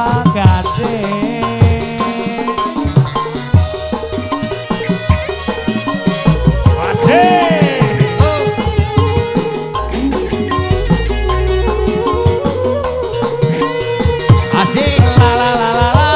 pagade. Asik la la la la la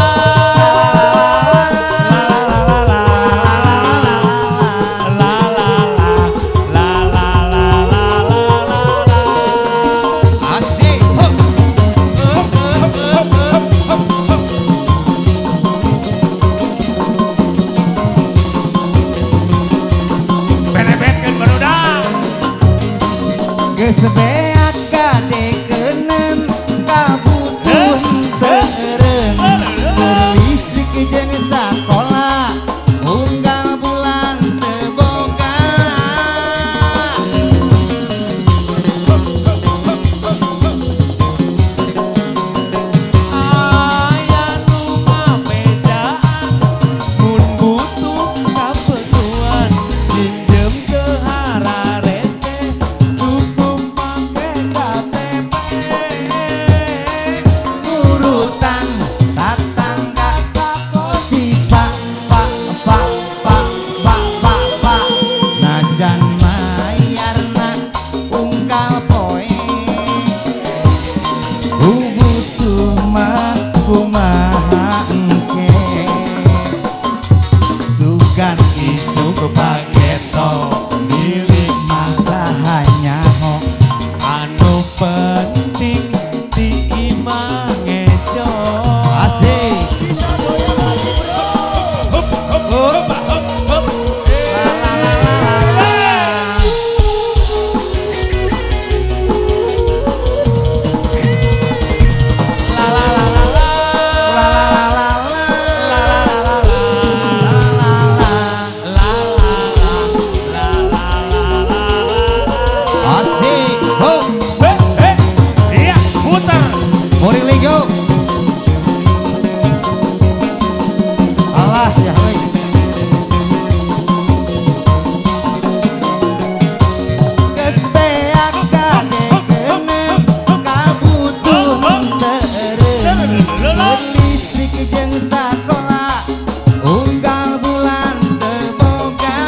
Kesebeat gadikeun kabutuh teureun listrik jeung sakola unggal bulan teu boga aya nu ngabedaan mun butuh kaperluan pinjem ke hararese cukup make KTP urutan tatangga si pak najan mayarna unggal poe butuh mah kumaha engke sugan isuk pageto milik masa hanya ho anu penting di imah ngejo. asik asik ho Iya putar. Morning Ligo alah sia euy geus beak gadikeun kabutuhan teureun listrik jeung sakola unggal bulan teu boga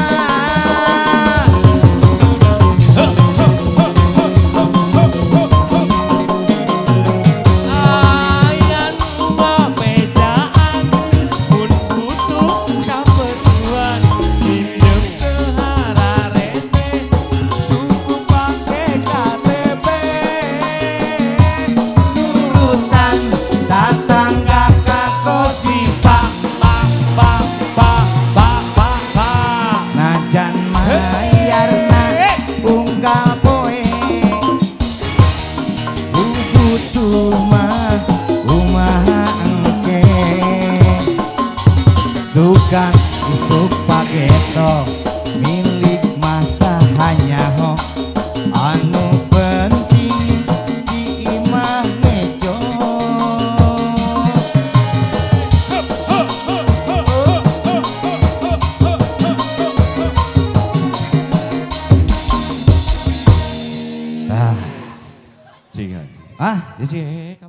Aya nu ngabedaan mun butuh kaperluan pinjem ke hararese cukup pake KTP urutan tatangga ka kosi pa najan mayarna unggal poe butuh mah kumaha engke sugan isuk pageto milik masa hanya ho anu penting di imah ngejo Cing. ah Jadi